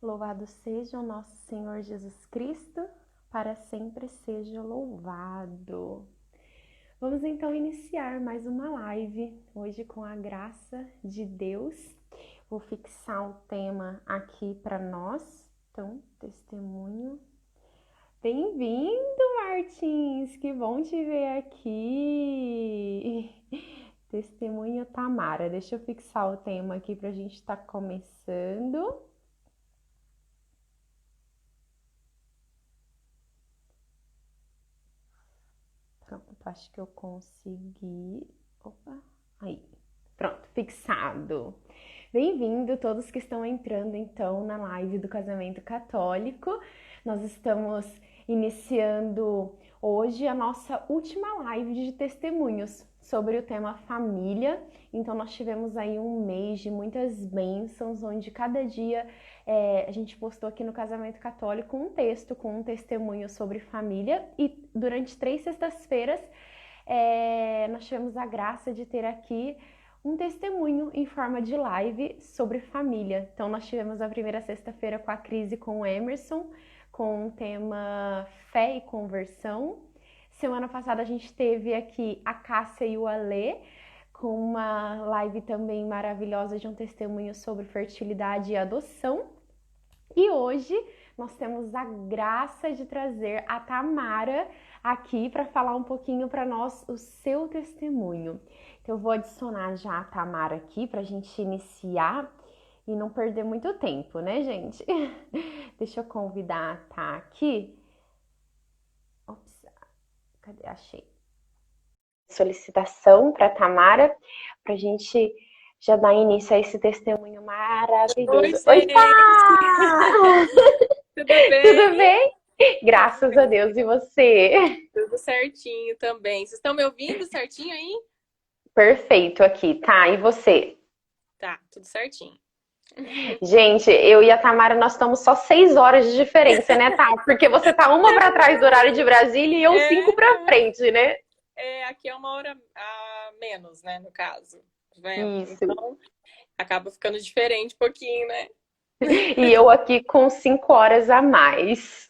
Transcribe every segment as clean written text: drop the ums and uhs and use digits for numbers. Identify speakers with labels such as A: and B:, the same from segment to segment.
A: Louvado seja o nosso Senhor Jesus Cristo, para sempre seja louvado. Vamos então iniciar mais uma live, hoje com a graça de Deus. Vou fixar o tema aqui para nós. Então, testemunho. Bem-vindo, Martins! Que bom te ver aqui! Testemunho Tamara. Deixa eu fixar o tema aqui para a gente estar começando. Pronto, acho que eu consegui. Opa, aí. Pronto, fixado. Bem-vindo todos que estão entrando então na live do Casamento Católico. Nós estamos iniciando hoje a nossa última live de testemunhos sobre o tema família. Então nós tivemos aí um mês de muitas bênçãos, onde cada dia a gente postou aqui no Casamento Católico um texto com um testemunho sobre família, e durante 3 sextas-feiras nós tivemos a graça de ter aqui um testemunho em forma de live sobre família. Então nós tivemos a primeira sexta-feira com a Cris e com o Emerson, com o tema fé e conversão. Semana passada a gente teve aqui a Cássia e o Alê, com uma live também maravilhosa de um testemunho sobre fertilidade e adoção. E hoje nós temos a graça de trazer a Tamara aqui para falar um pouquinho para nós o seu testemunho. Então eu vou adicionar já a Tamara aqui para a gente iniciar e não perder muito tempo, né, gente? Deixa eu convidar a Tá aqui. Ops, cadê? Achei. Solicitação para Tamara, para a gente já dar início a esse testemunho maravilhoso.
B: Oi,
A: Tá!
B: tudo bem?
A: Tudo bem? Graças a Deus, e você?
B: Tudo certinho também. Vocês estão me ouvindo certinho aí?
A: Perfeito aqui, tá? E você?
B: Tá, tudo certinho.
A: Gente, eu e a Tamara, nós estamos só 6 horas de diferença, né, tá? Porque você tá uma para trás do horário de Brasília e eu 5 para frente, né?
B: Aqui é 1 hora a menos, né, no caso.
A: Isso.
B: Então, acaba ficando diferente um pouquinho, né?
A: E eu aqui com 5 horas a mais.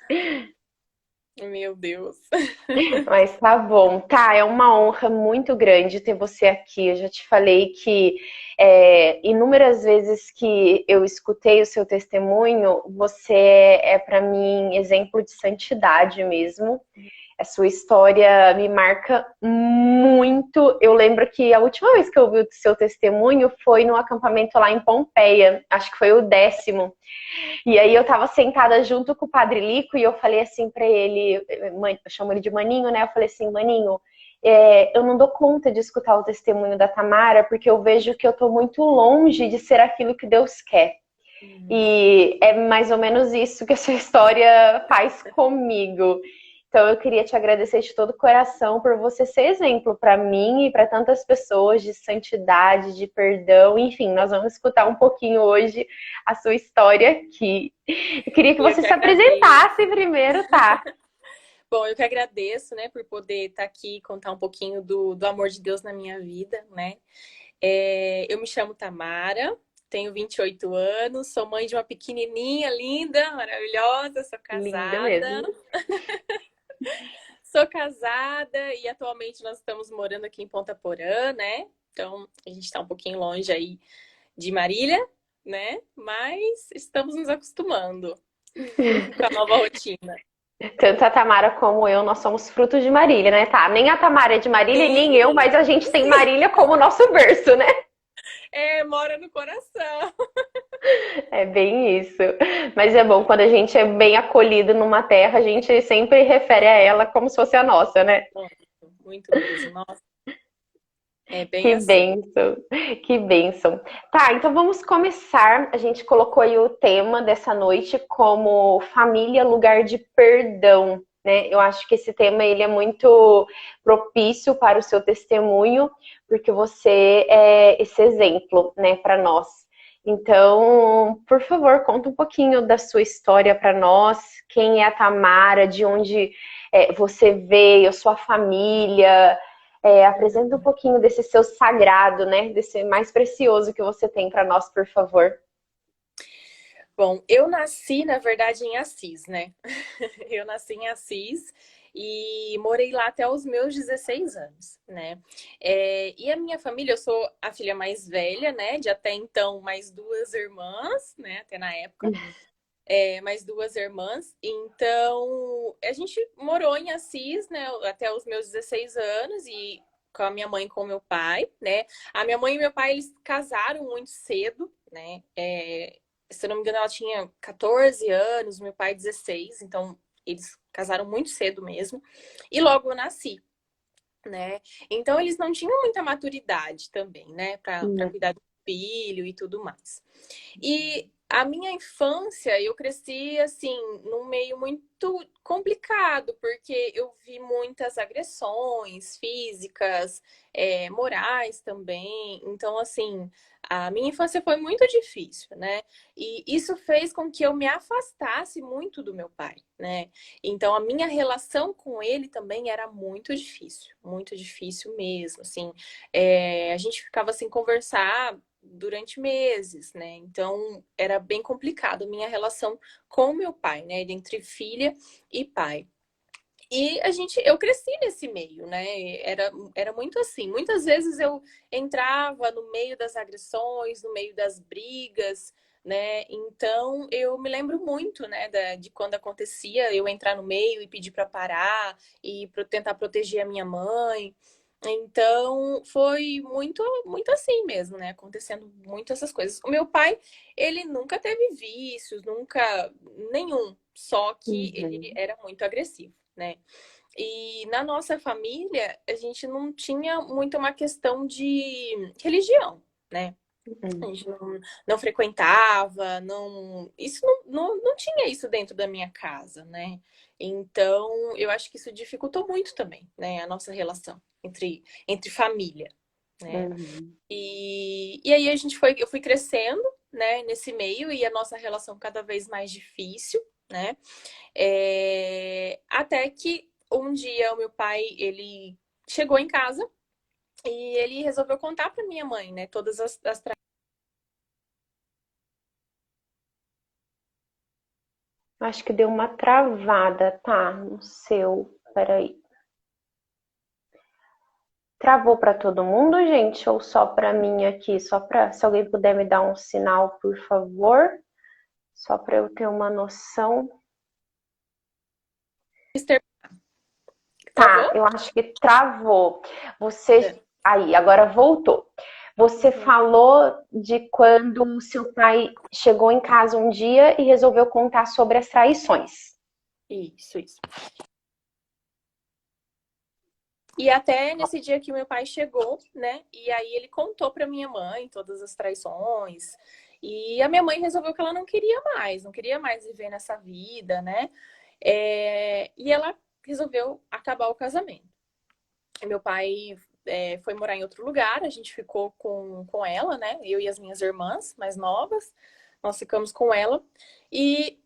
B: Meu Deus.
A: Mas tá bom. Tá, é uma honra muito grande ter você aqui. Eu já te falei que inúmeras vezes que eu escutei o seu testemunho, você é para mim exemplo de santidade mesmo. A sua história me marca muito. Eu lembro que a última vez que eu vi o seu testemunho foi no acampamento lá em Pompeia. Acho que foi o 10º. E aí eu tava sentada junto com o Padre Lico e eu falei assim pra ele, eu chamo ele de Maninho, né? Eu falei assim, Maninho, eu não dou conta de escutar o testemunho da Tamara, porque eu vejo que eu tô muito longe de ser aquilo que Deus quer. E é mais ou menos isso que a sua história faz comigo. Então eu queria te agradecer de todo o coração por você ser exemplo para mim e para tantas pessoas de santidade, de perdão. Enfim, nós vamos escutar um pouquinho hoje a sua história aqui. Eu queria que
B: Eu
A: você
B: que
A: se
B: agradeço.
A: apresentasse primeiro, tá?
B: Bom, eu que agradeço, né, por poder estar aqui e contar um pouquinho do amor de Deus na minha vida, né? Eu me chamo Tamara, tenho 28 anos, sou mãe de uma pequenininha linda, maravilhosa, sou
A: Linda
B: casada.
A: mesmo.
B: Sou casada e atualmente nós estamos morando aqui em Ponta Porã, né? Então a gente está um pouquinho longe aí de Marília, né? Mas estamos nos acostumando com a nova rotina.
A: Tanto a Tamara como eu, nós somos frutos de Marília, né, tá? Nem a Tamara é de Marília e nem eu,
B: Sim,
A: mas a gente tem Marília como nosso berço, né?
B: mora no coração.
A: É bem isso. Mas é bom, quando a gente é bem acolhido numa terra, a gente sempre refere a ela como se fosse a nossa, né?
B: Muito mesmo. Nossa, é bem
A: Que
B: assim.
A: bênção, que bênção. Tá, então vamos começar. A gente colocou aí o tema dessa noite como família, lugar de perdão, né? Eu acho que esse tema ele é muito propício para o seu testemunho, porque você é esse exemplo, né, para nós. Então, por favor, conta um pouquinho da sua história para nós. Quem é a Tamara? De onde você veio? Sua família? Apresenta um pouquinho desse seu sagrado, né? Desse mais precioso que você tem para nós, por favor.
B: Bom, eu nasci, na verdade, em Assis, né? Eu nasci em Assis e morei lá até os meus 16 anos, né? E a minha família, eu sou a filha mais velha, né? De até então mais duas irmãs, né? Até na época, mais duas irmãs. Então, a gente morou em Assis, né? Até os meus 16 anos e com a minha mãe e com o meu pai, né? A minha mãe e meu pai, eles casaram muito cedo, né? Se eu não me engano, ela tinha 14 anos, meu pai 16, então eles casaram muito cedo mesmo. E logo eu nasci, né? Então eles não tinham muita maturidade também, né? Para
A: Uhum.
B: cuidar do filho e tudo mais. E a minha infância, eu cresci assim, num meio muito complicado, porque eu vi muitas agressões físicas, morais também. Então, assim, a minha infância foi muito difícil, né? E isso fez com que eu me afastasse muito do meu pai, né? Então, a minha relação com ele também era muito difícil mesmo, assim. A gente ficava sem conversar durante meses, né? Então era bem complicado a minha relação com meu pai, né? Entre filha e pai. E eu cresci nesse meio, né? Era muito assim. Muitas vezes eu entrava no meio das agressões, no meio das brigas, né? Então eu me lembro muito, né, de quando acontecia eu entrar no meio e pedir para parar e tentar proteger a minha mãe. Então foi muito assim mesmo, né? Acontecendo muito essas coisas. O meu pai, ele nunca teve vícios, nunca nenhum, só que ele
A: Uhum.
B: era muito agressivo, né? E na nossa família, a gente não tinha muito uma questão de religião, né? A
A: Uhum.
B: gente não frequentava, não tinha isso dentro da minha casa, né? Então, eu acho que isso dificultou muito também, né? A nossa relação entre família, né?
A: Uhum.
B: E aí eu fui crescendo, né? Nesse meio e a nossa relação cada vez mais difícil, né? Até que um dia o meu pai, ele chegou em casa e ele resolveu contar para minha mãe, né? Todas as
A: Acho que deu uma travada, tá? No seu. Peraí. Travou para todo mundo, gente? Ou só para mim aqui? Só para. Se alguém puder me dar um sinal, por favor. Só para eu ter uma noção.
B: Travou?
A: Tá, eu acho que travou. Você. Aí, agora voltou. Você
B: Uhum.
A: falou de quando o seu pai chegou em casa um dia e resolveu contar sobre as traições.
B: Isso. E até nesse dia que meu pai chegou, né? E aí ele contou para minha mãe todas as traições. E a minha mãe resolveu que ela não queria mais viver nessa vida, né? E ela resolveu acabar o casamento. Meu pai foi morar em outro lugar, a gente ficou com ela, né? Eu e as minhas irmãs mais novas, nós ficamos com ela. E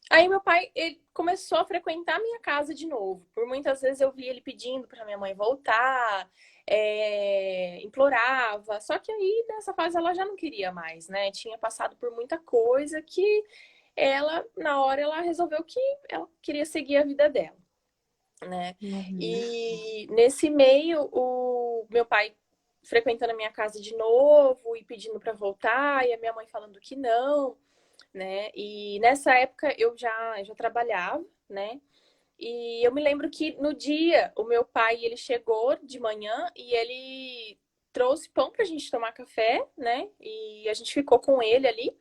B: aí meu pai, ele começou a frequentar a minha casa de novo. Por muitas vezes eu vi ele pedindo para minha mãe voltar, implorava. Só que aí nessa fase ela já não queria mais, né? Tinha passado por muita coisa que na hora, ela resolveu que ela queria seguir a vida dela, né?
A: Uhum.
B: E nesse meio, o meu pai frequentando a minha casa de novo e pedindo para voltar, e a minha mãe falando que não, né? E nessa época eu já trabalhava, né? E eu me lembro que no dia o meu pai ele chegou de manhã e ele trouxe pão pra gente tomar café, né? E a gente ficou com ele ali.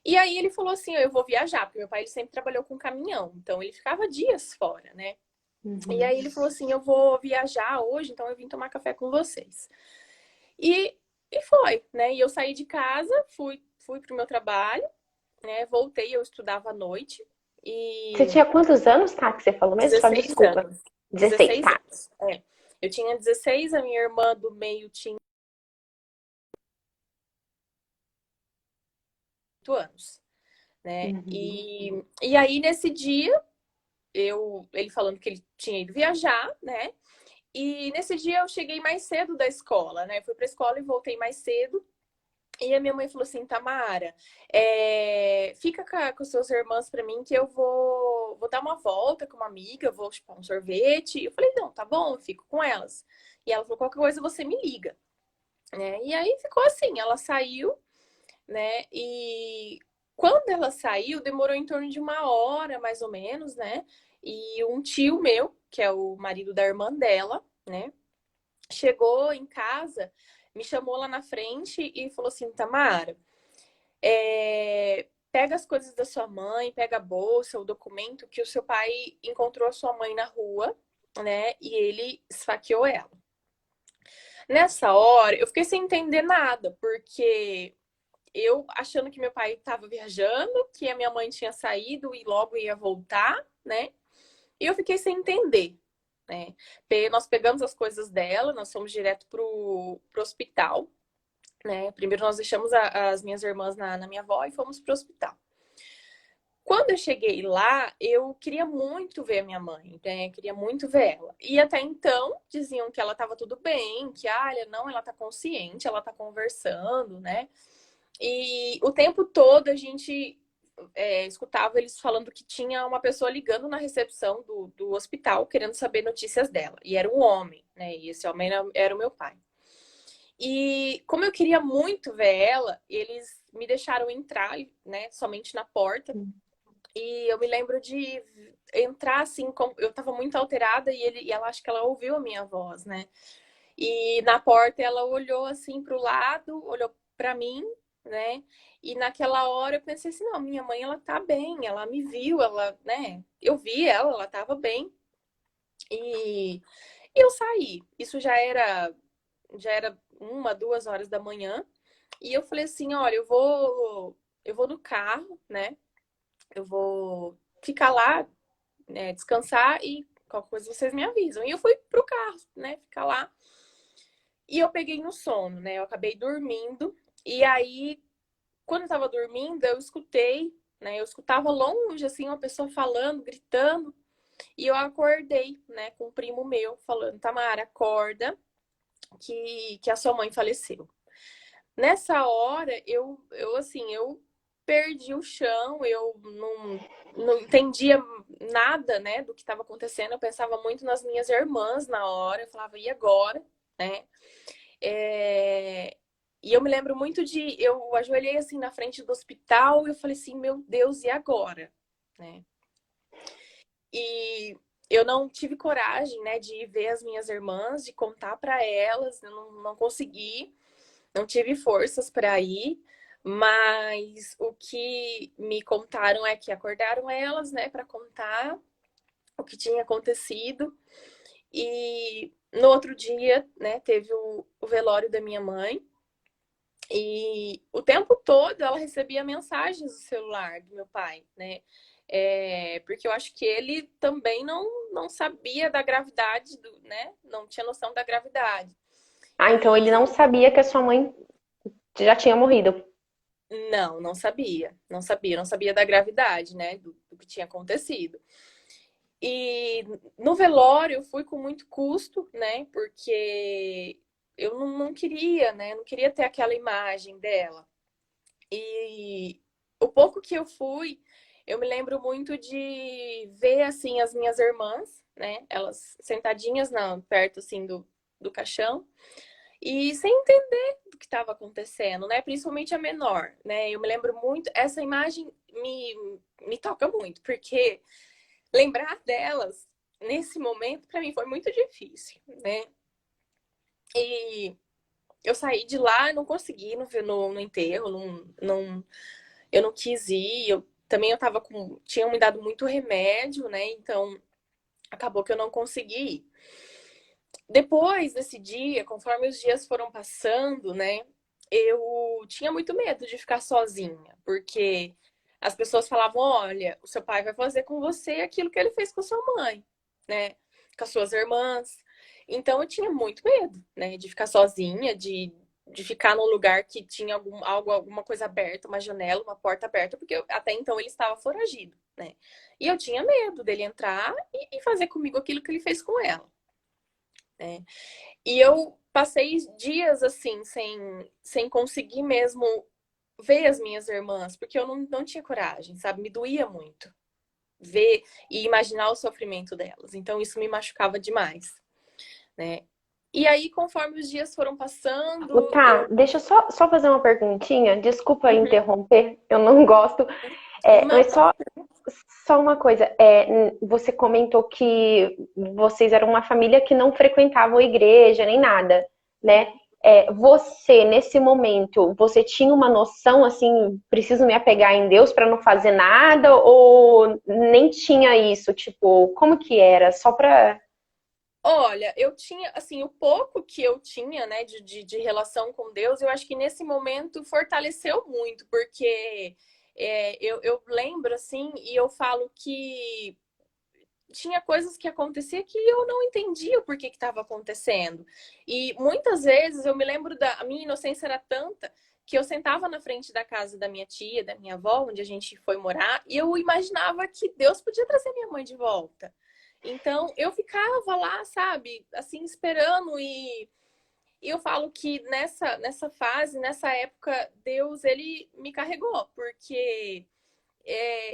B: E aí ele falou assim: eu vou viajar, porque meu pai ele sempre trabalhou com caminhão, então ele ficava dias fora, né? E
A: Uhum.
B: aí ele falou assim: eu vou viajar hoje, então eu vim tomar café com vocês. E, e foi, né? E eu saí de casa, fui pro meu trabalho, né? Voltei, eu estudava à noite
A: Você
B: e
A: tinha quantos anos, tá? Que você falou mesmo? Só
B: 16
A: desculpa.
B: anos.
A: 16,
B: 16
A: tá.
B: anos. Eu tinha 16, a minha irmã do meio tinha 8 anos, né?
A: Uhum.
B: E aí nesse dia, ele falando que ele tinha ido viajar, né? E nesse dia eu cheguei mais cedo da escola, né? Fui pra escola e voltei mais cedo. E a minha mãe falou assim, Tamara, fica com as suas irmãs pra mim que eu vou dar uma volta com uma amiga, eu vou chupar um sorvete. Eu falei, não, tá bom, eu fico com elas. E ela falou, qualquer coisa você me liga, né? E aí ficou assim, ela saiu, né? E quando ela saiu, demorou em torno de 1 hora, mais ou menos, né? E um tio meu, que é o marido da irmã dela, né? Chegou em casa, me chamou lá na frente e falou assim, Tamara, pega as coisas da sua mãe, pega a bolsa, o documento que o seu pai encontrou a sua mãe na rua, né? E ele esfaqueou ela. Nessa hora, eu fiquei sem entender nada, porque eu achando que meu pai estava viajando, que a minha mãe tinha saído e logo ia voltar, né? E eu fiquei sem entender, né? Nós pegamos as coisas dela, nós fomos direto pro hospital, né? Primeiro nós deixamos as minhas irmãs na minha avó e fomos pro hospital. Quando eu cheguei lá, eu queria muito ver a minha mãe, né? Eu queria muito ver ela. E até então diziam que ela estava tudo bem, que, olha, não, ela tá consciente, ela tá conversando, né? E o tempo todo a gente escutava eles falando que tinha uma pessoa ligando na recepção do hospital querendo saber notícias dela. E era um homem, né? E esse homem era o meu pai. E como eu queria muito ver ela, eles me deixaram entrar, né? Somente na porta. E eu me lembro de entrar assim, eu tava muito alterada e ela acho que ela ouviu a minha voz, né? E na porta ela olhou assim pro lado, olhou para mim, né? E naquela hora eu pensei assim, não, minha mãe ela tá bem, ela me viu, ela, né? Eu vi ela tava bem. E eu saí. Isso já era 1, 2 horas da manhã. E eu falei assim, olha, eu vou no carro, né? Eu vou ficar lá, né, descansar e qualquer coisa vocês me avisam. E eu fui pro carro, né, ficar lá. E eu peguei no sono, né? Eu acabei dormindo. E aí, quando eu tava dormindo, eu escutei, né? Eu escutava longe, assim, uma pessoa falando, gritando. E eu acordei, né, com um primo meu falando, Tamara, acorda, que a sua mãe faleceu. Nessa hora, eu perdi o chão, eu não entendia nada, né, do que estava acontecendo. Eu pensava muito nas minhas irmãs na hora. Eu falava, e agora, né? E eu me lembro muito eu ajoelhei assim na frente do hospital e eu falei assim, meu Deus, e agora, né? E eu não tive coragem, né, de ir ver as minhas irmãs, de contar para elas, eu não consegui. Não tive forças para ir, mas o que me contaram é que acordaram elas, né, para contar o que tinha acontecido. E no outro dia, né, teve o velório da minha mãe. E o tempo todo ela recebia mensagens do celular do meu pai, né? Porque eu acho que ele também não sabia da gravidade, né? Não tinha noção da gravidade.
A: Ah, então ele não sabia que a sua mãe já tinha morrido.
B: Não sabia. Não sabia da gravidade, né? Do que tinha acontecido. E no velório eu fui com muito custo, né? Porque eu não queria, né? Não queria ter aquela imagem dela. E o pouco que eu fui, eu me lembro muito de ver, assim, as minhas irmãs, né? Elas sentadinhas perto, assim, do caixão. E sem entender do que estava acontecendo, né? Principalmente a menor, né? Eu me lembro muito, essa imagem me toca muito, porque lembrar delas nesse momento para mim foi muito difícil, né? E eu saí de lá e não consegui no enterro, eu não quis ir, eu tava tinham me dado muito remédio, né? Então acabou que eu não consegui ir. Depois desse dia, conforme os dias foram passando, né, eu tinha muito medo de ficar sozinha, porque as pessoas falavam: olha, o seu pai vai fazer com você aquilo que ele fez com a sua mãe, né, com as suas irmãs. Então eu tinha muito medo, né, de ficar sozinha, de ficar num lugar que tinha alguma coisa aberta, uma janela, uma porta aberta, porque até então ele estava foragido, né? E eu tinha medo dele entrar e fazer comigo aquilo que ele fez com ela, né? E eu passei dias assim, sem conseguir mesmo ver as minhas irmãs, porque eu não tinha coragem, sabe? Me doía muito ver e imaginar o sofrimento delas. Então isso me machucava demais, né? E aí, conforme os dias foram passando,
A: Tá,
B: eu.
A: deixa eu só fazer uma perguntinha. Desculpa
B: Uhum.
A: interromper, eu não gosto.
B: Não,
A: Mas só uma coisa. Você comentou que vocês eram uma família que não frequentavam a igreja nem nada, né? Você, nesse momento, você tinha uma noção assim, preciso me apegar em Deus para não fazer nada? Ou nem tinha isso? Tipo, como que era? Só pra.
B: olha, eu tinha, assim, o pouco que eu tinha, né, de relação com Deus, eu acho que nesse momento fortaleceu muito, porque eu lembro, assim, e eu falo que tinha coisas que acontecia que eu não entendia o porquê que estava acontecendo. E muitas vezes eu me lembro a minha inocência era tanta que eu sentava na frente da casa da minha tia, da minha avó, onde a gente foi morar, e eu imaginava que Deus podia trazer minha mãe de volta. Então eu ficava lá, sabe, assim esperando e eu falo que nessa fase, nessa época, Deus ele me carregou, porque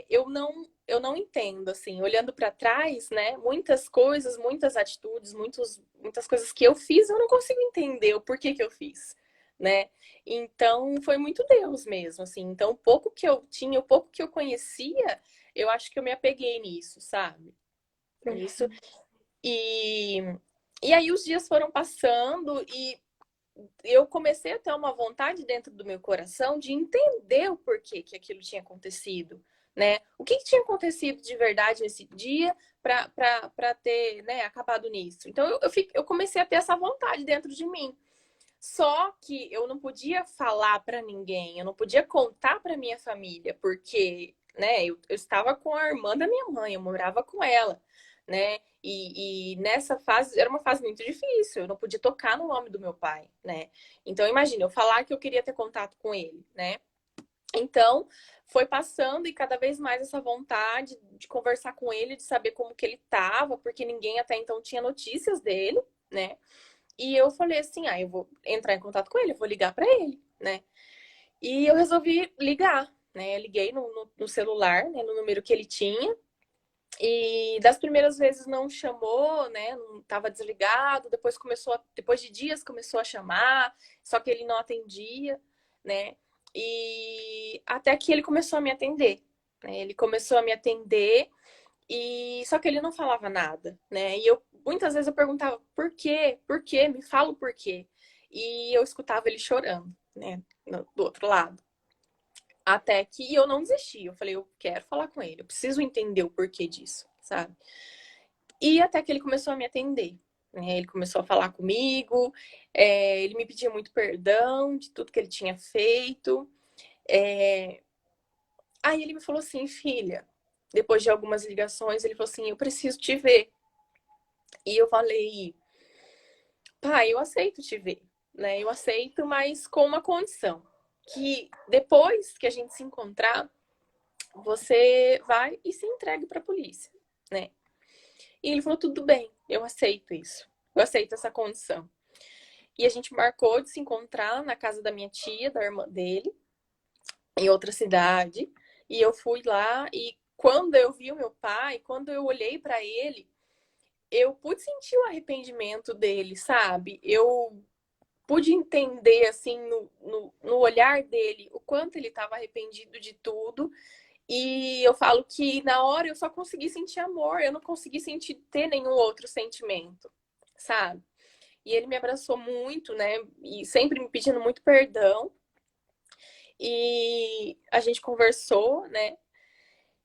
B: eu não entendo, assim, olhando para trás, né? Muitas coisas, muitas atitudes, muitas coisas que eu fiz, eu não consigo entender o porquê que eu fiz, né? Então, foi muito Deus mesmo, assim. Então, o pouco que eu tinha, o pouco que eu conhecia, eu acho que eu me apeguei nisso, sabe? Nisso. E, e aí os dias foram passando e eu comecei a ter uma vontade dentro do meu coração de entender o porquê que aquilo tinha acontecido, né? O que tinha acontecido de verdade nesse dia para ter, né, acabado nisso. Então eu comecei a ter essa vontade dentro de mim. Só que eu não podia falar para ninguém, eu não podia contar para minha família, porque, né, eu estava com a irmã da minha mãe, eu morava com ela, né? E nessa fase era uma fase muito difícil, eu não podia tocar no nome do meu pai, né? Então imagina, eu falar que eu queria ter contato com ele, né? Então foi passando e cada vez mais essa vontade de conversar com ele, de saber como que ele estava, porque ninguém até então tinha notícias dele, né? E eu falei assim, eu vou entrar em contato com ele, eu vou ligar para ele, né? E eu resolvi ligar, né? Eu liguei no celular, né? No número que ele tinha. E das primeiras vezes não chamou, né? Não estava desligado. Depois de dias começou a chamar, só que ele não atendia, né? E até que ele começou a me atender, né? Ele começou a me atender e só que ele não falava nada, né? E eu muitas vezes eu perguntava por quê? Por quê? Me fala o porquê. E eu escutava ele chorando, né? Do outro lado. Até que eu não desisti. Eu falei, eu quero falar com ele, eu preciso entender o porquê disso, sabe? E até que ele começou a me atender. Né? Ele começou a falar comigo, ele me pedia muito perdão de tudo que ele tinha feito. É... Aí ele me falou assim, filha, depois de algumas ligações, ele falou assim, eu preciso te ver. E eu falei, pai, eu aceito te ver, né? Eu aceito, mas com uma condição, que depois que a gente se encontrar, você vai e se entregue para a polícia, né? E ele falou, tudo bem, eu aceito isso. Eu aceito essa condição. E a gente marcou de se encontrar na casa da minha tia, da irmã dele, em outra cidade. E eu fui lá e quando eu vi o meu pai, quando eu olhei para ele, eu pude sentir o arrependimento dele, sabe? Eu pude entender, assim, no olhar dele, o quanto ele estava arrependido de tudo. E eu falo que na hora eu só consegui sentir amor, eu não consegui sentir ter nenhum outro sentimento, sabe? E ele me abraçou muito, né? E sempre me pedindo muito perdão. E a gente conversou, né?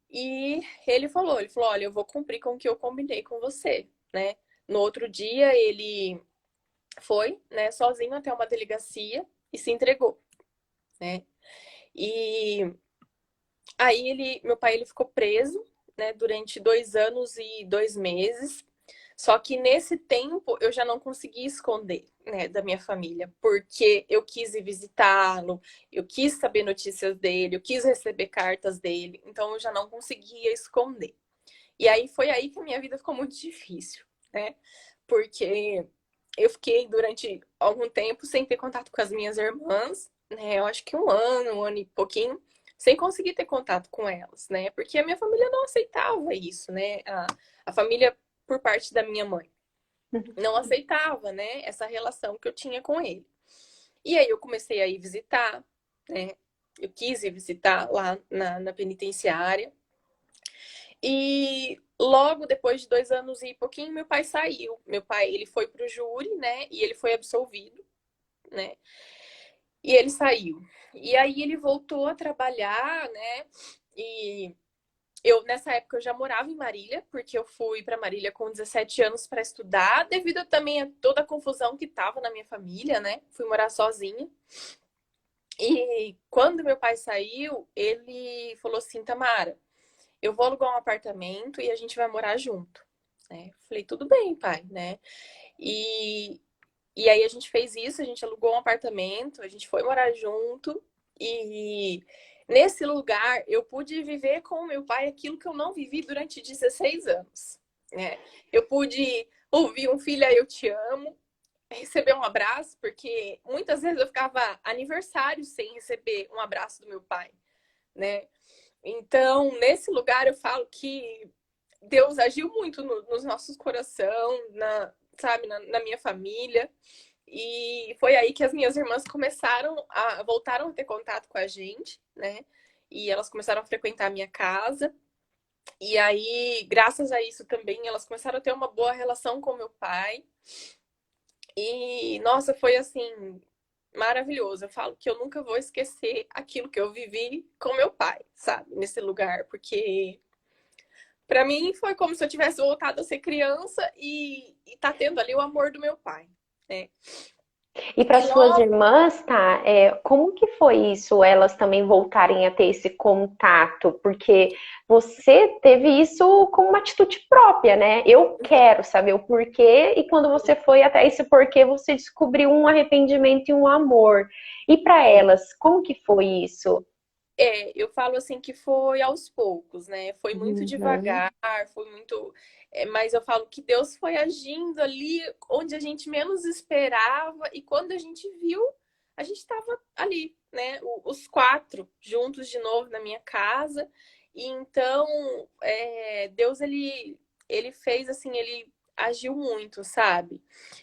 B: E ele falou, olha, eu vou cumprir com o que eu combinei com você, né? No outro dia ele foi, né, sozinho até uma delegacia e se entregou, né? E aí meu pai, ele ficou preso, né, durante 2 anos e 2 meses. Só que nesse tempo eu já não consegui esconder, né, da minha família, porque eu quis ir visitá-lo, eu quis saber notícias dele, eu quis receber cartas dele, então eu já não conseguia esconder. E aí foi aí que a minha vida ficou muito difícil, né? Porque eu fiquei durante algum tempo sem ter contato com as minhas irmãs, né? Eu acho que um ano e pouquinho, sem conseguir ter contato com elas, né? Porque a minha família não aceitava isso, né? A família por parte da minha mãe não aceitava, né? Essa relação que eu tinha com ele. E aí eu comecei a ir visitar, né? Eu quis ir visitar lá na penitenciária. E logo depois de 2 anos e pouquinho, meu pai saiu. Meu pai, ele foi pro júri, né? E ele foi absolvido, né? E ele saiu. E aí ele voltou a trabalhar, né? E nessa época, eu já morava em Marília, porque eu fui para Marília com 17 anos para estudar, devido também a toda a confusão que tava na minha família, né? Fui morar sozinha. E quando meu pai saiu, ele falou assim: Tamara, eu vou alugar um apartamento e a gente vai morar junto. Né? Falei, tudo bem, pai, né? E, e aí a gente fez isso, a gente alugou um apartamento, a gente foi morar junto e nesse lugar eu pude viver com o meu pai aquilo que eu não vivi durante 16 anos. Né? Eu pude ouvir um filho, eu te amo, receber um abraço, porque muitas vezes eu ficava aniversário sem receber um abraço do meu pai, né? Então, nesse lugar eu falo que Deus agiu muito nos nossos corações, sabe, na minha família. E foi aí que as minhas irmãs voltaram a ter contato com a gente, né? E elas começaram a frequentar a minha casa. E aí, graças a isso também, elas começaram a ter uma boa relação com meu pai. E, nossa, foi assim, maravilhoso. Eu falo que eu nunca vou esquecer aquilo que eu vivi com meu pai, sabe? Nesse lugar, porque para mim foi como se eu tivesse voltado a ser criança e tá tendo ali o amor do meu pai, né?
A: E para
B: E
A: suas
B: logo,
A: irmãs, tá? Como que foi isso, elas também voltarem a ter esse contato? Porque você teve isso como uma atitude própria, né? Eu quero saber o porquê, e quando você foi até esse porquê, você descobriu um arrependimento e um amor. E para elas, como que foi isso?
B: eu falo assim que foi aos poucos, né? Foi muito
A: Uhum.
B: devagar, foi muito. Mas eu falo que Deus foi agindo ali onde a gente menos esperava, e quando a gente viu, a gente estava ali, né? Os quatro juntos de novo na minha casa. E então, Deus, ele fez assim, ele agiu muito, sabe?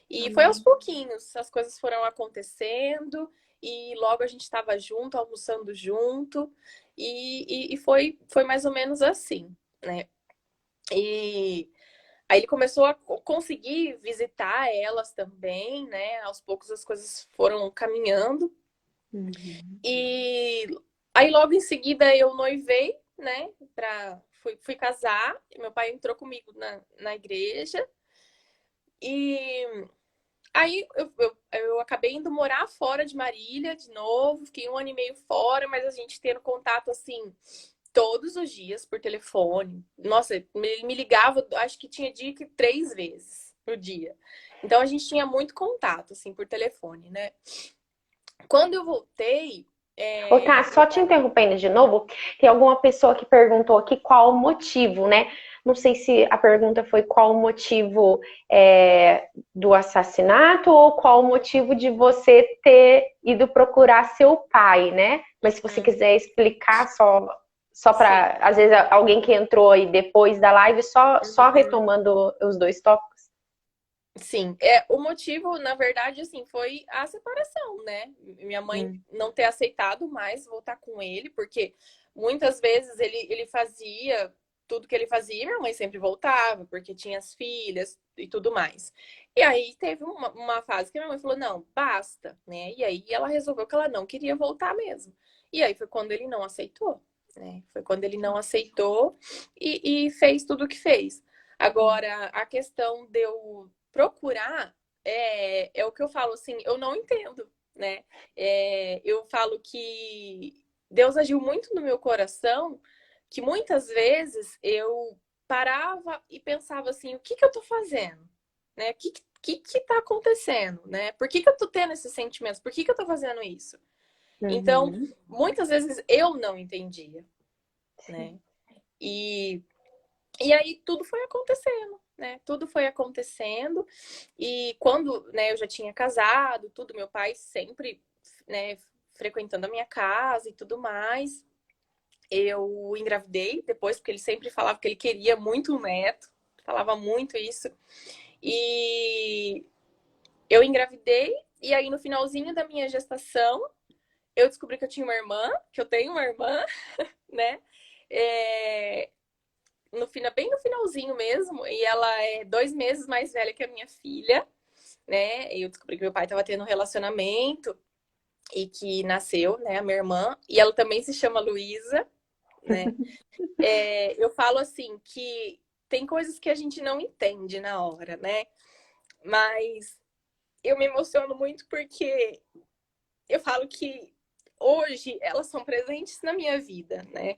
B: E foi aos
A: Amém.
B: pouquinhos, as coisas foram acontecendo. E logo a gente estava junto, almoçando junto, e foi mais ou menos assim, né? E aí ele começou a conseguir visitar elas também, né? Aos poucos as coisas foram caminhando.
A: Uhum.
B: E aí logo em seguida eu noivei, né? Fui casar, e meu pai entrou comigo na igreja. E aí eu acabei indo morar fora de Marília de novo, fiquei 1 ano e meio fora, mas a gente tendo contato assim todos os dias por telefone. Nossa, ele me ligava, acho que tinha dia que 3 vezes por dia. Então a gente tinha muito contato assim por telefone, né? Quando eu voltei,
A: Ô, tá, só te interrompendo de novo, tem alguma pessoa que perguntou aqui qual o motivo, né? Não sei se a pergunta foi qual o motivo do assassinato ou qual o motivo de você ter ido procurar seu pai, né? Mas se você quiser explicar só
B: sim.
A: para, às vezes, alguém que entrou aí depois da live, só retomando os dois tópicos.
B: Sim, o motivo, na verdade, assim, foi a separação, né? Minha mãe
A: Hum.
B: não ter aceitado mais voltar com ele, porque muitas vezes ele fazia tudo que ele fazia, e minha mãe sempre voltava, porque tinha as filhas e tudo mais. E aí teve uma fase que minha mãe falou, não, basta, né? E aí ela resolveu que ela não queria voltar mesmo. E aí foi quando ele não aceitou, né? Foi quando ele não aceitou e fez tudo o que fez. Agora, a questão de eu procurar é o que eu falo assim, eu não entendo, né? Eu falo que Deus agiu muito no meu coração, que muitas vezes eu parava e pensava assim, o que que eu tô fazendo? Né? O que tá acontecendo, né? Por que que eu tô tendo esses sentimentos? Por que que eu tô fazendo isso? Então,
A: Uhum.
B: muitas vezes eu não entendia,
A: Sim.
B: né? E, e aí tudo foi acontecendo. né? Tudo foi acontecendo. E quando, né, eu já tinha casado, tudo, meu pai sempre, né, frequentando a minha casa e tudo mais. Eu engravidei depois, porque ele sempre falava que ele queria muito um neto, falava muito isso. E eu engravidei, e aí no finalzinho da minha gestação, eu descobri que eu tinha uma irmã, que eu tenho uma irmã, né? Bem no finalzinho mesmo, e ela é 2 meses mais velha que a minha filha, né? Eu descobri que meu pai estava tendo um relacionamento e que nasceu, né, a minha irmã, e ela também se chama Luísa, né? Eu falo assim que tem coisas que a gente não entende na hora, né? Mas eu me emociono muito porque eu falo que hoje elas são presentes na minha vida, né?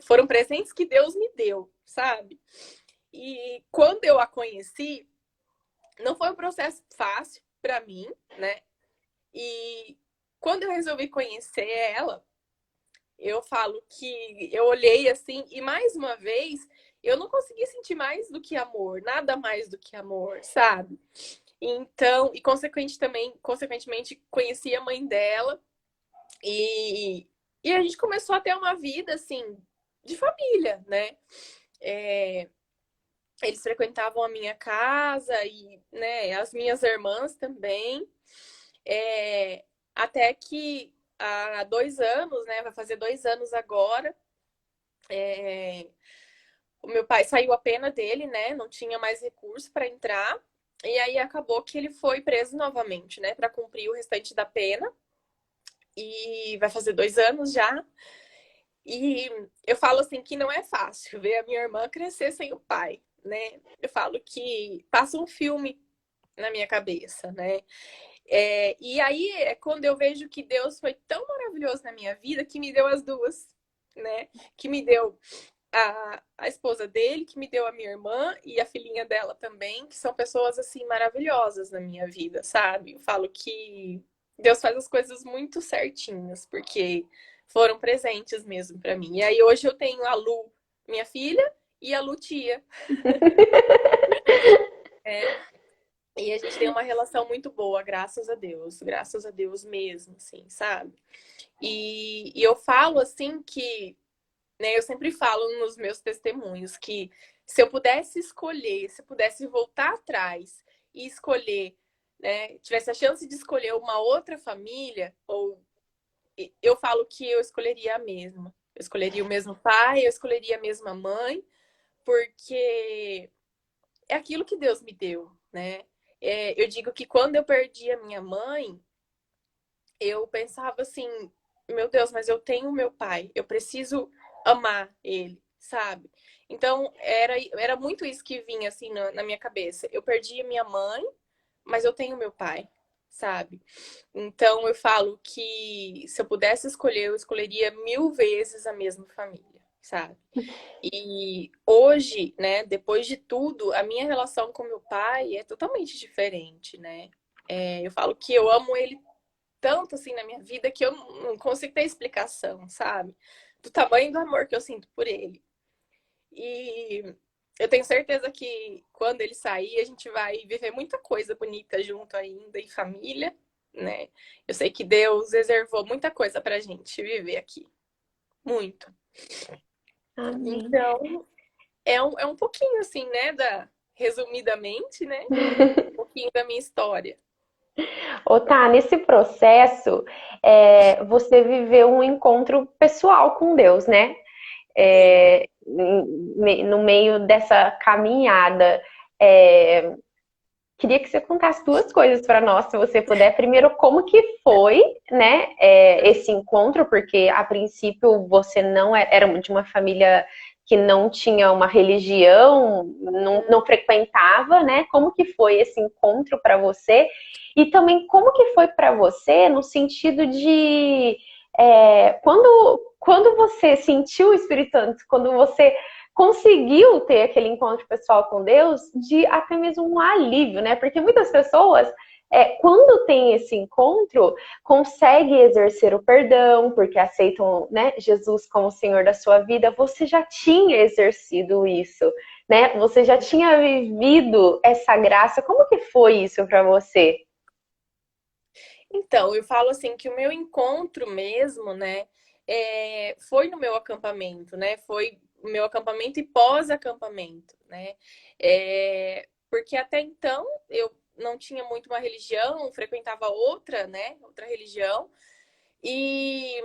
B: Foram presentes que Deus me deu, sabe? E quando eu a conheci, não foi um processo fácil para mim, né? E quando eu resolvi conhecer ela, eu falo que eu olhei assim, e mais uma vez, eu não consegui sentir mais do que amor, nada mais do que amor, sabe? Então, e consequentemente, conheci a mãe dela e a gente começou a ter uma vida, assim, de família, né? Eles frequentavam a minha casa e, né, as minhas irmãs também. Até que há 2 anos, né? Vai fazer 2 anos agora. O meu pai saiu a pena dele, né? Não tinha mais recurso para entrar. E aí acabou que ele foi preso novamente, né? Para cumprir o restante da pena. E vai fazer 2 anos já. E eu falo assim que não é fácil ver a minha irmã crescer sem o pai, né? Eu falo que passa um filme na minha cabeça, né? E aí é quando eu vejo que Deus foi tão maravilhoso na minha vida que me deu as duas, né? Que me deu a esposa dele, que me deu a minha irmã e a filhinha dela também, que são pessoas assim maravilhosas na minha vida, sabe? Eu falo que Deus faz as coisas muito certinhas, porque foram presentes mesmo para mim. E aí hoje eu tenho a Lu, minha filha, e a Lu tia. E a gente tem uma relação muito boa, graças a Deus mesmo, assim, sabe? E eu falo assim que, né, eu sempre falo nos meus testemunhos que se eu pudesse escolher, se eu pudesse voltar atrás e escolher, né, tivesse a chance de escolher uma outra família, ou eu falo que eu escolheria a mesma. Eu escolheria o mesmo pai, eu escolheria a mesma mãe, porque é aquilo que Deus me deu, né? Eu digo que quando eu perdi a minha mãe, eu pensava assim, meu Deus, mas eu tenho meu pai, eu preciso amar ele, sabe? Então, era muito isso que vinha assim na minha cabeça. Eu perdi a minha mãe, mas eu tenho meu pai, sabe? Então, eu falo que se eu pudesse escolher, eu escolheria 1000 vezes a mesma família, sabe? E hoje, né, depois de tudo, a minha relação com meu pai é totalmente diferente, né? Eu falo que eu amo ele tanto assim na minha vida que eu não consigo ter explicação, sabe? Do tamanho do amor que eu sinto por ele. E eu tenho certeza que quando ele sair, a gente vai viver muita coisa bonita junto ainda, em família, né? Eu sei que Deus reservou muita coisa pra gente viver aqui. Muito.
A: Amém.
B: Então, é um pouquinho assim, né? Resumidamente, né? Um pouquinho da minha história.
A: Tá, nesse processo, você viveu um encontro pessoal com Deus, né? No meio dessa caminhada. Queria que você contasse duas coisas para nós, se você puder. Primeiro, como que foi, né, esse encontro, porque a princípio você não era de uma família que não tinha uma religião, não frequentava, né? Como que foi esse encontro para você? E também como que foi para você no sentido de quando você sentiu o Espírito Santo, quando você conseguiu ter aquele encontro pessoal com Deus, de até mesmo um alívio, né? Porque muitas pessoas quando tem esse encontro, consegue exercer o perdão, porque aceitam, né, Jesus como Senhor da sua vida, você já tinha exercido isso, né? Você já tinha vivido essa graça. Como que foi isso para você?
B: Então, eu falo assim que o meu encontro mesmo, né, foi no meu acampamento, né? Foi o meu acampamento e pós-acampamento, né? Porque até então eu não tinha muito uma religião, frequentava outra, né? Outra religião. E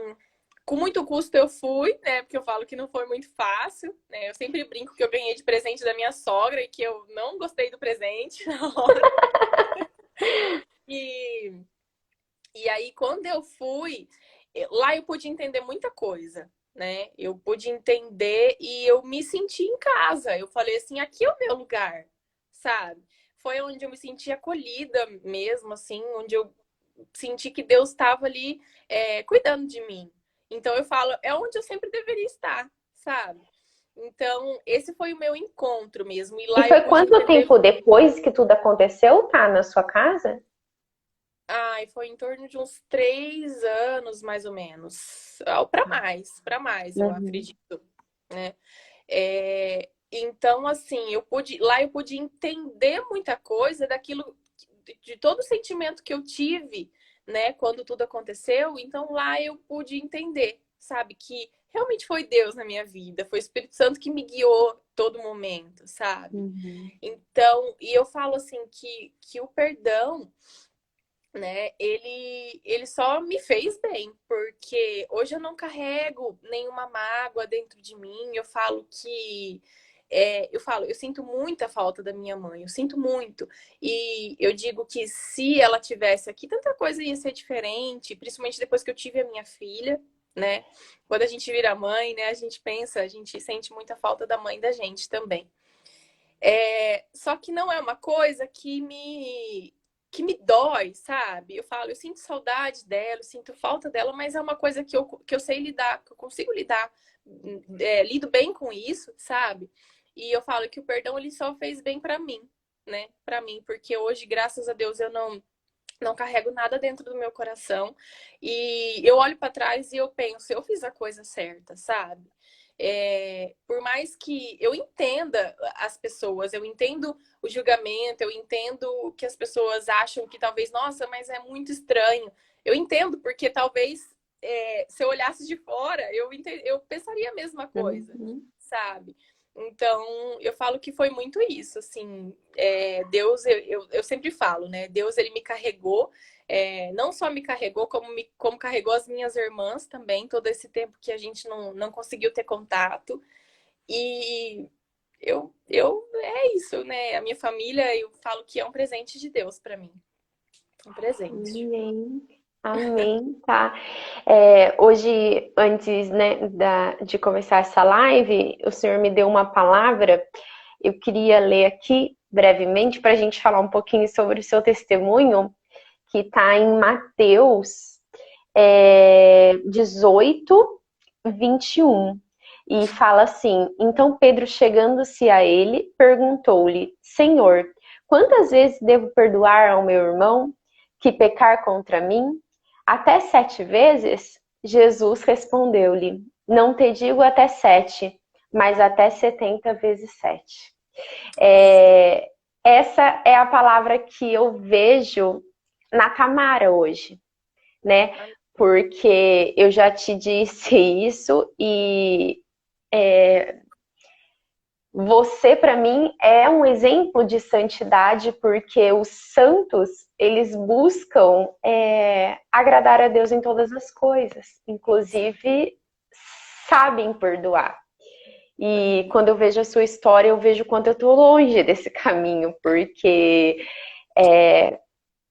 B: com muito custo eu fui, né? Porque eu falo que não foi muito fácil, né? Eu sempre brinco que eu ganhei de presente da minha sogra e que eu não gostei do presente na hora. E E aí, quando eu fui, lá eu pude entender muita coisa, né? Eu pude entender e eu me senti em casa. Eu falei assim, aqui é o meu lugar, sabe? Foi onde eu me senti acolhida mesmo, assim, onde eu senti que Deus estava ali cuidando de mim. Então eu falo, é onde eu sempre deveria estar, sabe? Então, esse foi o meu encontro mesmo. E
A: E
B: lá eu
A: foi
B: pude
A: quanto
B: entender.
A: tempo depois que tudo aconteceu, tá? Na sua casa?
B: Ai, foi em torno de uns 3 anos, mais ou menos. Para mais, eu
A: Uhum.
B: acredito, né? Então, assim, lá eu pude entender muita coisa daquilo, de todo o sentimento que eu tive, né, quando tudo aconteceu. Então, lá eu pude entender, sabe, que realmente foi Deus na minha vida, foi o Espírito Santo que me guiou todo momento, sabe?
A: Uhum.
B: Então, e eu falo assim que o perdão, né, ele só me fez bem, porque hoje eu não carrego nenhuma mágoa dentro de mim. Eu sinto muita falta da minha mãe, eu sinto muito. E eu digo que se ela tivesse aqui, tanta coisa ia ser diferente, principalmente depois que eu tive a minha filha, né? Quando a gente vira mãe, né, a gente pensa, a gente sente muita falta da mãe da gente também. Só que não é uma coisa que me dói, sabe? Eu falo, eu sinto saudade dela, eu sinto falta dela, mas é uma coisa que eu sei lidar, que eu consigo lidar, lido bem com isso, sabe? E eu falo que o perdão ele só fez bem pra mim, né? Pra mim, porque hoje, graças a Deus, eu não carrego nada dentro do meu coração. E eu olho para trás e eu penso, eu fiz a coisa certa, sabe? Por mais que eu entenda as pessoas, eu entendo o julgamento, eu entendo que as pessoas acham que talvez, nossa, mas é muito estranho. Eu entendo, porque talvez se eu olhasse de fora, eu pensaria a mesma coisa,
A: Uhum.
B: sabe? Então, eu falo que foi muito isso, assim, Deus, eu sempre falo, né? Deus, ele me carregou, não só me carregou, como carregou as minhas irmãs também, todo esse tempo que a gente não conseguiu ter contato. E é isso, né? A minha família, eu falo que é um presente de Deus para mim. Um presente.
A: Amém. Amém, tá? Hoje, antes, né, de começar essa live, o Senhor me deu uma palavra. Eu queria ler aqui brevemente para a gente falar um pouquinho sobre o seu testemunho, que está em Mateus 18, 21. E fala assim: Então Pedro, chegando-se a ele, perguntou-lhe: Senhor, quantas vezes devo perdoar ao meu irmão que pecar contra mim? Até 7 vezes? Jesus respondeu-lhe: Não te digo até 7, mas até 70 vezes 7. É, essa é a palavra que eu vejo na Tamara hoje, né? Porque eu já te disse isso e você, para mim, é um exemplo de santidade, porque os santos, eles buscam agradar a Deus em todas as coisas, inclusive sabem perdoar. E quando eu vejo a sua história, eu vejo quanto eu estou longe desse caminho, porque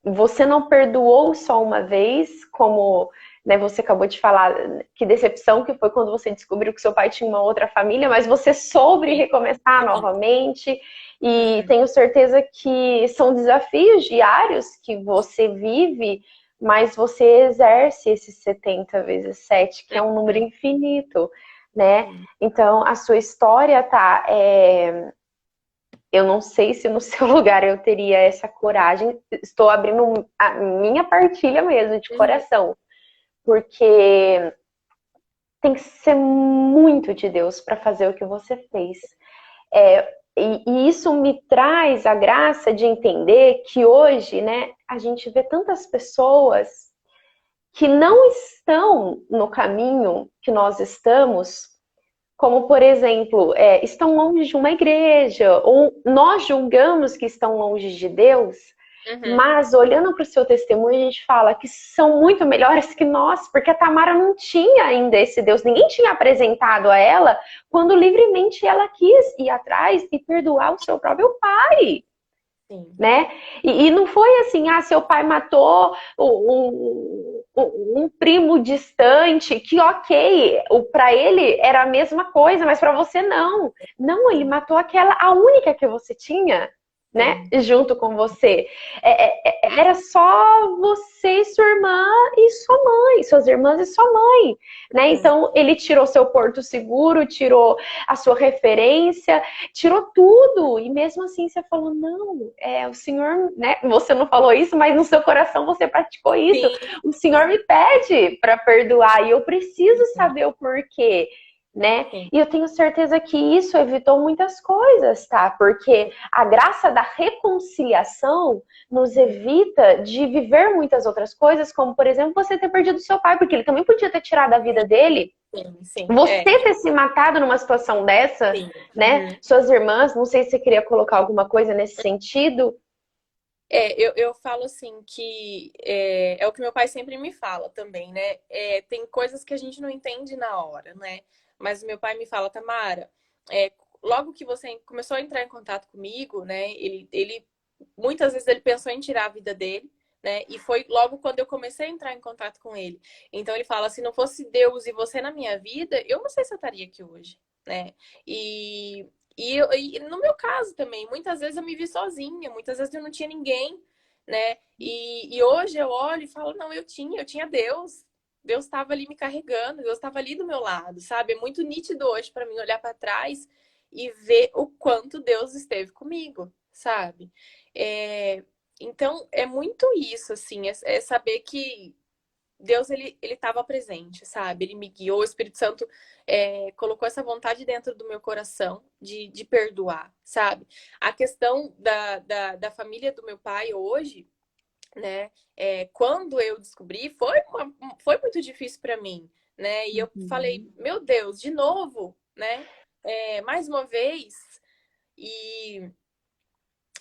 A: você não perdoou só uma vez, como, né, você acabou de falar, que decepção que foi quando você descobriu que seu pai tinha uma outra família, mas você soube
B: Sim.
A: recomeçar novamente, e tenho certeza que são desafios diários que você vive, mas você exerce esses 70 vezes 7, que é um número infinito, né? Então, a sua história tá eu não sei se no seu lugar eu teria essa coragem. Estou abrindo a minha partilha mesmo, de coração. Porque tem que ser muito de Deus para fazer o que você fez. E isso me traz a graça de entender que hoje, né, a gente vê tantas pessoas que não estão no caminho que nós estamos, como, por exemplo, estão longe de uma igreja, ou nós julgamos que estão longe de Deus, mas olhando para o seu testemunho, a gente fala que são muito melhores que nós, porque a Tamara não tinha ainda esse Deus, ninguém tinha apresentado a ela, quando livremente ela quis ir atrás e perdoar o seu próprio pai. Sim. Né? E não foi assim, seu pai matou um primo distante, que ok, para ele era a mesma coisa, mas para você não. Não, ele matou a única que você tinha, né? Junto com você. Era só você e sua irmã e sua mãe, suas irmãs e sua mãe, né? Então ele tirou seu porto seguro, tirou a sua referência, tirou tudo, e mesmo assim você falou, não, o Senhor, né? Você não falou isso, mas no seu coração você praticou isso. Sim. O Senhor me pede para perdoar e eu preciso saber o porquê. Né? E eu tenho certeza que isso evitou muitas coisas, tá? Porque a graça da reconciliação nos evita de viver muitas outras coisas, como, por exemplo, você ter perdido seu pai, porque ele também podia ter tirado a vida dele. Sim, você ter se matado numa situação dessa, né? Suas irmãs, não sei se você queria colocar alguma coisa nesse sentido.
B: Eu falo assim que é o que meu pai sempre me fala também, né? Tem coisas que a gente não entende na hora, né? Mas meu pai me fala, Tamara, logo que você começou a entrar em contato comigo, né? Ele muitas vezes ele pensou em tirar a vida dele, né? E foi logo quando eu comecei a entrar em contato com ele. Então ele fala, se não fosse Deus e você na minha vida, eu não sei se eu estaria aqui hoje, né? E no meu caso também, muitas vezes eu me vi sozinha, muitas vezes eu não tinha ninguém, né? E hoje eu olho e falo, não, eu tinha Deus. Deus estava ali me carregando, Deus estava ali do meu lado, sabe? É muito nítido hoje para mim olhar para trás e ver o quanto Deus esteve comigo, sabe? Então, é muito isso, assim, é saber que Deus, ele estava presente, sabe? Ele me guiou, o Espírito Santo colocou essa vontade dentro do meu coração de perdoar, sabe? A questão da família do meu pai hoje, né? Quando eu descobri, foi muito difícil para mim, né? E eu falei, meu Deus, de novo, né? Mais uma vez. E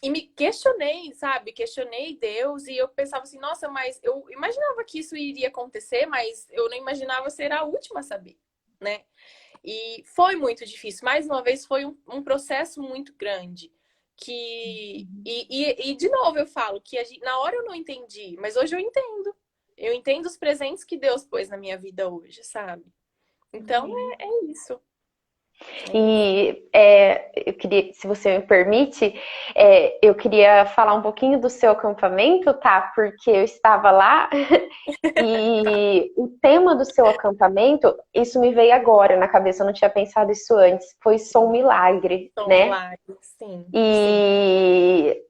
B: me questionei, sabe? Questionei Deus e eu pensava assim, nossa, mas eu imaginava que isso iria acontecer, mas eu não imaginava ser a última a saber, né? E foi muito difícil. Mais uma vez, foi um processo muito grande. E de novo eu falo que na hora eu não entendi, mas hoje eu entendo. Eu entendo os presentes que Deus pôs na minha vida hoje, sabe? Então é isso.
A: E eu queria, se você me permite, eu queria falar um pouquinho do seu acampamento, tá? Porque eu estava lá e o tema do seu acampamento, isso me veio agora na cabeça, eu não tinha pensado isso antes, foi Sou um Milagre, né?
B: Milagre, sim.
A: E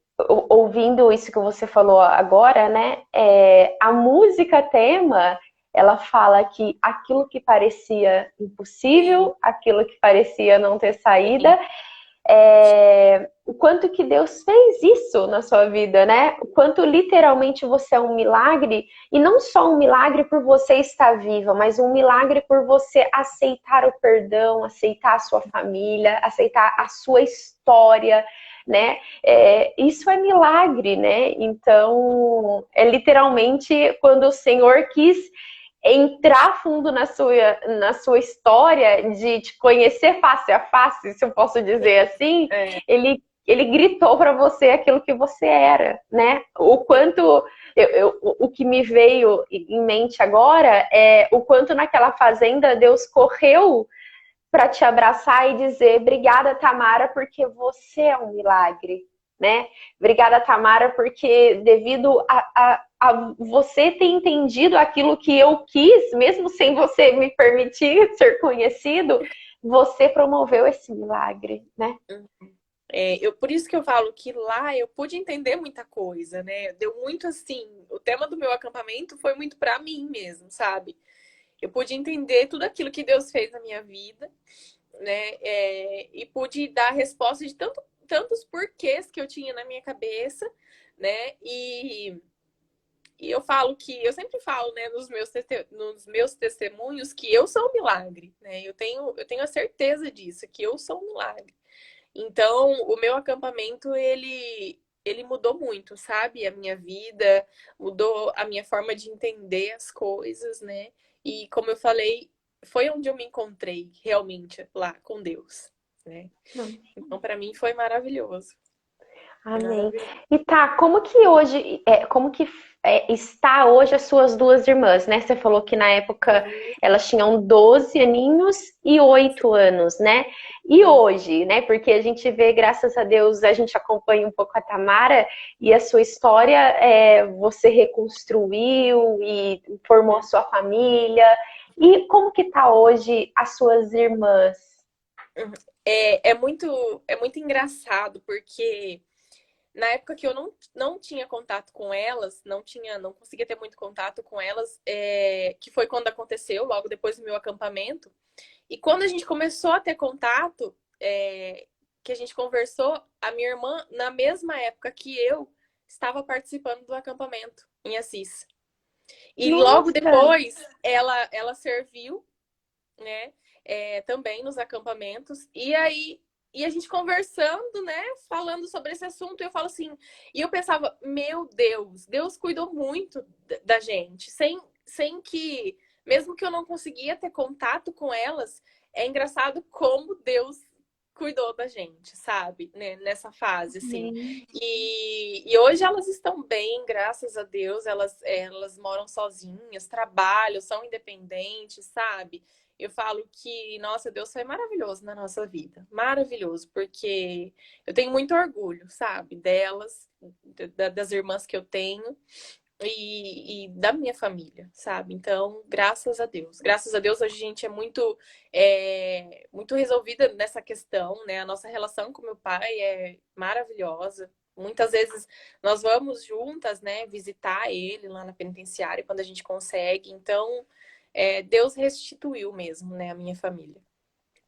A: ouvindo isso que você falou agora, né? A música tema, ela fala que aquilo que parecia impossível, aquilo que parecia não ter saída, o quanto que Deus fez isso na sua vida, né? O quanto literalmente você é um milagre, e não só um milagre por você estar viva, mas um milagre por você aceitar o perdão, aceitar a sua família, aceitar a sua história, né? Isso é milagre, né? Então, literalmente quando o Senhor quis entrar fundo na sua história, de te conhecer face a face, se eu posso dizer assim, ele gritou para você aquilo que você era, né? O quanto, o que me veio em mente agora é o quanto naquela fazenda Deus correu para te abraçar e dizer, obrigada, Tamara, porque você é um milagre, né? Obrigada, Tamara, porque devido a você ter entendido aquilo que eu quis, mesmo sem você me permitir ser conhecido, você promoveu esse milagre, né?
B: Por isso que eu falo que lá eu pude entender muita coisa, né? Deu muito assim. O tema do meu acampamento foi muito para mim mesmo, sabe? Eu pude entender tudo aquilo que Deus fez na minha vida, né? E pude dar resposta de tantos porquês que eu tinha na minha cabeça, né? E eu sempre falo, né, nos meus testemunhos que eu sou um milagre, né? Eu tenho a certeza disso, que eu sou um milagre. Então, o meu acampamento, ele mudou muito, sabe? A minha vida, mudou a minha forma de entender as coisas, né? E como eu falei, foi onde eu me encontrei realmente lá com Deus, né?
A: Não.
B: Então, para mim foi maravilhoso.
A: Amém.
B: Maravilhoso.
A: E tá, como que hoje, como que está hoje as suas duas irmãs, né? Você falou que na época elas tinham 12 aninhos e 8 anos, né? E hoje, né? Porque a gente vê, graças a Deus, a gente acompanha um pouco a Tamara e a sua história, você reconstruiu e formou a sua família. E como que tá hoje as suas irmãs?
B: É muito engraçado, porque na época que eu não tinha contato com elas, não conseguia ter muito contato com elas, que foi quando aconteceu, logo depois do meu acampamento. E quando a gente começou a ter contato, que a gente conversou, a minha irmã, na mesma época que eu, estava participando do acampamento em Assis. E logo
A: Nossa!
B: depois, ela serviu, né? Também nos acampamentos. E a gente conversando, né? Falando sobre esse assunto, eu falo assim, e eu pensava, meu Deus, Deus cuidou muito da gente, sem que, mesmo que eu não conseguia ter contato com elas, é engraçado como Deus cuidou da gente, sabe? Né? Nessa fase, assim.
A: Amém.
B: E hoje elas estão bem, graças a Deus. Elas moram sozinhas, trabalham, são independentes, sabe? Eu falo que, nossa, Deus foi maravilhoso na nossa vida. Maravilhoso, porque eu tenho muito orgulho, sabe? Delas, das irmãs que eu tenho e da minha família, sabe? Então, graças a Deus. Graças a Deus, hoje a gente muito resolvida nessa questão, né? A nossa relação com meu pai é maravilhosa. Muitas vezes nós vamos juntas, né, visitar ele lá na penitenciária quando a gente consegue. Então, Deus restituiu mesmo, né, a minha família.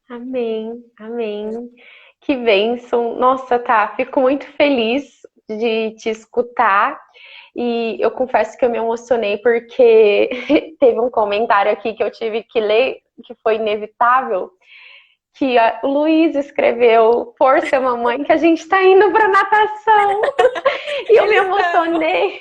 A: Amém, amém. Que bênção. Nossa, tá, fico muito feliz de te escutar. E eu confesso que eu me emocionei porque teve um comentário aqui que eu tive que ler, que foi inevitável, que a Luísa escreveu: Força, mamãe, que a gente tá indo pra natação. E eu me
B: Eles são.
A: emocionei,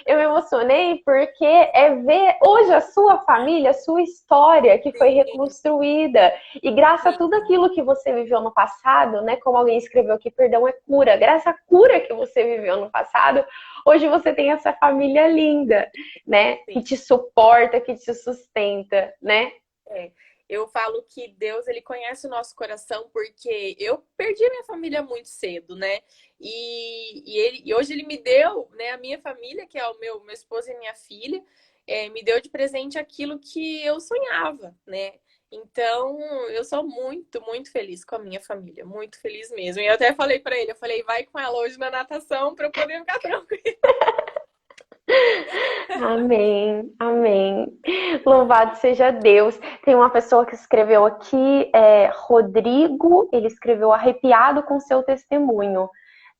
A: eu me emocionei porque é ver hoje a sua família, a sua história que foi
B: Sim,
A: reconstruída. E graças a tudo
B: sim,
A: aquilo que você viveu no passado, né? Como alguém escreveu aqui, perdão é cura. Graças à cura que você viveu no passado, hoje você tem essa família linda, né? Que
B: sim.
A: te suporta, que te sustenta, né?
B: É. Eu falo que Deus, ele conhece o nosso coração porque eu perdi a minha família muito cedo, né? E hoje ele me deu, né, a minha família, que é o meu esposo e minha filha, me deu de presente aquilo que eu sonhava, né? Então, eu sou muito, muito feliz com a minha família, muito feliz mesmo. E eu até falei para ele, eu falei, vai com ela hoje na natação para eu poder ficar tranquila.
A: Amém, amém. Louvado seja Deus. Tem uma pessoa que escreveu aqui, Rodrigo, ele escreveu arrepiado com seu testemunho.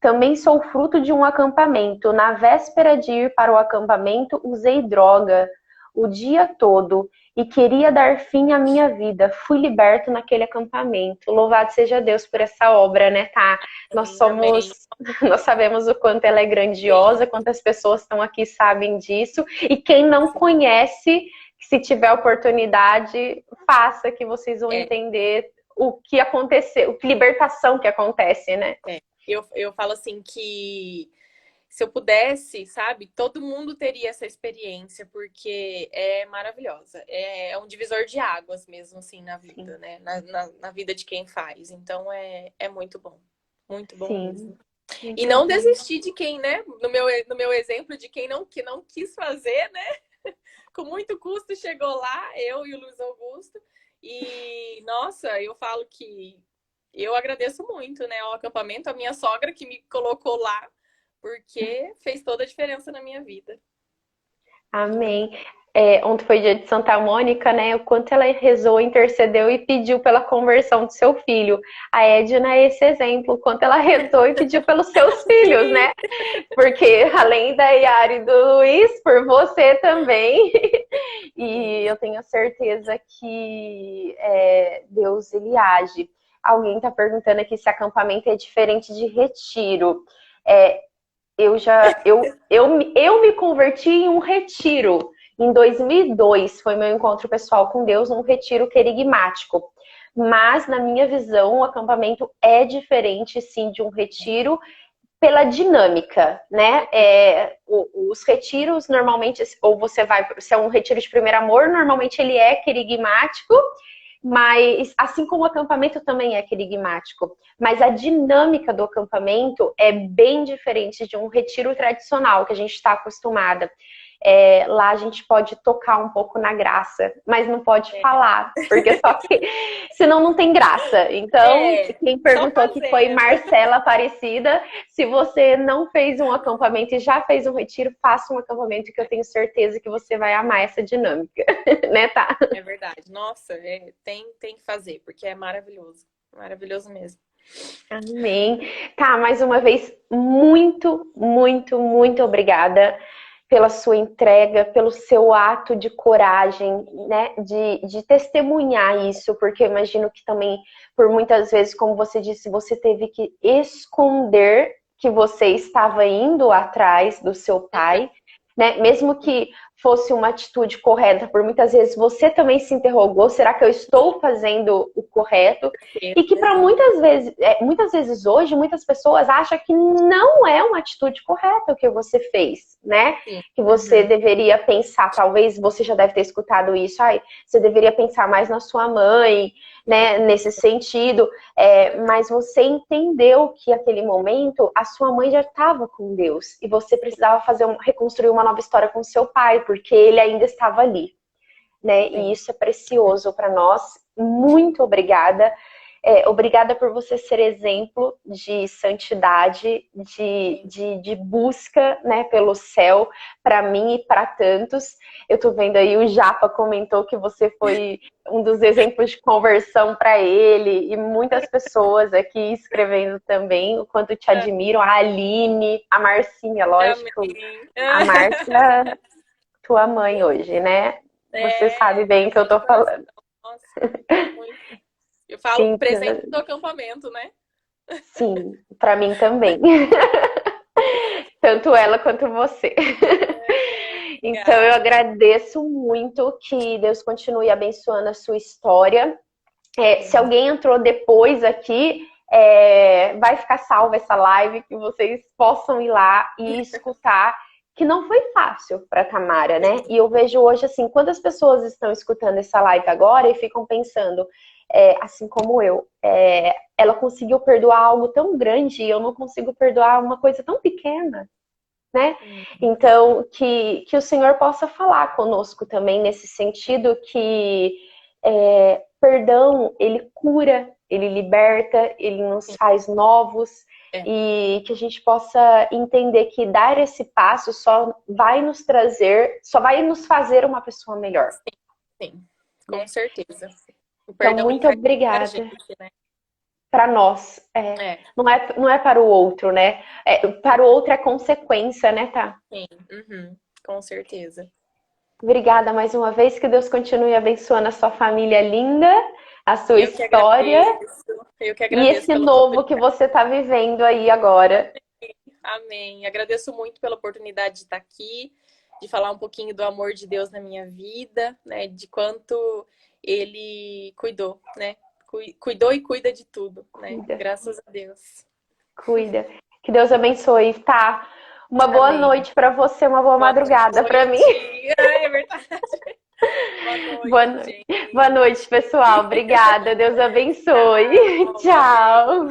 A: Também sou fruto de um acampamento. Na véspera de ir para o acampamento, usei droga o dia todo e queria dar fim à minha vida. Fui liberto naquele acampamento. Louvado seja Deus por essa obra, né, tá? Nós
B: Amém, amém.
A: somos, nós sabemos o quanto ela é
B: Sim,
A: grandiosa, quantas pessoas estão aqui sabem disso. E quem não
B: sim.
A: conhece, se tiver oportunidade, faça que vocês vão
B: É,
A: entender o que aconteceu, que libertação que acontece, né?
B: eu falo assim que se eu pudesse, sabe, todo mundo teria essa experiência, porque é maravilhosa. É um divisor de águas mesmo, assim, na
A: Sim,
B: vida, né? Na vida de quem faz. Então é muito bom. Muito bom
A: sim,
B: mesmo. E
A: muito
B: não
A: bom.
B: desistir de quem, né? No meu exemplo, de quem que não quis fazer, né? Com muito custo chegou lá, eu e o Luiz Augusto. E, nossa, eu falo que eu agradeço muito, né, ao acampamento, a minha sogra que me colocou lá, porque fez toda a diferença na minha vida.
A: Amém. Ontem foi dia de Santa Mônica, né? O quanto ela rezou, intercedeu e pediu pela conversão do seu filho. A Edna é esse exemplo, o quanto ela rezou e pediu pelos seus filhos, né? Porque além da Yara e do Luiz, por você também. E eu tenho certeza que Deus, ele age. Alguém está perguntando aqui se acampamento é diferente de retiro. Eu me converti em um retiro. Em 2002 foi meu encontro pessoal com Deus num retiro querigmático. Mas, na minha visão, o acampamento é diferente, sim, de um retiro pela dinâmica, né? Os retiros, normalmente, ou você vai, se é um retiro de primeiro amor, normalmente ele é querigmático, mas assim como o acampamento também é querigmático, mas a dinâmica do acampamento é bem diferente de um retiro tradicional que a gente está acostumada. Lá a gente pode tocar um pouco na graça, mas não pode falar, porque só que senão não tem graça. Então, quem perguntou que foi Marcela Aparecida, se você não fez um acampamento e já fez um retiro, faça um acampamento que eu tenho certeza que você vai amar essa dinâmica, né, tá?
B: É verdade. Nossa, tem que fazer, porque é maravilhoso. Maravilhoso mesmo.
A: Amém. Tá, mais uma vez, muito, muito, muito obrigada pela sua entrega, pelo seu ato de coragem, né, de testemunhar isso, porque eu imagino que também, por muitas vezes, como você disse, você teve que esconder que você estava indo atrás do seu pai, né, mesmo que fosse uma atitude correta, por muitas vezes você também se interrogou, será que eu estou fazendo o correto? E que para muitas vezes hoje, muitas pessoas acham que não é uma atitude correta o que você fez, né?
B: Sim.
A: Que você deveria pensar, talvez você já deve ter escutado isso, você deveria pensar mais na sua mãe, né? Nesse sentido, mas você entendeu que naquele momento a sua mãe já estava com Deus e você precisava reconstruir uma nova história com seu pai, porque ele ainda estava ali, né? E isso é precioso para nós. Muito obrigada. Obrigada por você ser exemplo de santidade, de busca, né, pelo céu, para mim e para tantos. Eu tô vendo aí, o Japa comentou que você foi um dos exemplos de conversão para ele, e muitas pessoas aqui escrevendo também o quanto te admiram. A Aline, a Marcinha, lógico. A Márcia, tua mãe hoje, né? Você sabe bem o que eu tô falando.
B: Nossa, muito. Eu falo sim, presente do acampamento, né?
A: Sim, para mim também. Tanto ela quanto você. Então eu agradeço muito, que Deus continue abençoando a sua história. Se alguém entrou depois aqui, vai ficar salva essa live, que vocês possam ir lá e escutar, que não foi fácil para Tamara, né? E eu vejo hoje, assim, quantas pessoas estão escutando essa live agora e ficam pensando, assim como eu, ela conseguiu perdoar algo tão grande e eu não consigo perdoar uma coisa tão pequena, né? Então, que o Senhor possa falar conosco também nesse sentido, que perdão, ele cura, ele liberta, ele nos faz novos, e que a gente possa entender que dar esse passo só vai nos fazer uma pessoa melhor.
B: Sim, com certeza.
A: Então, muito obrigada. Né? Para nós. Não é para o outro, né? Para o outro é consequência, né, tá?
B: Sim, com certeza.
A: Obrigada mais uma vez. Que Deus continue abençoando a sua família linda, a sua história.
B: Eu que agradeço.
A: E esse novo que você está vivendo aí agora.
B: Amém. Agradeço muito pela oportunidade de estar aqui, de falar um pouquinho do amor de Deus na minha vida, né? De quanto Ele cuidou, né? Cuidou e cuida de tudo, né? Graças a Deus.
A: Cuida. Que Deus abençoe, tá? Uma boa noite para você, uma boa madrugada para mim.
B: É verdade.
A: Boa noite. Boa noite, pessoal. Obrigada. Deus abençoe. Tchau.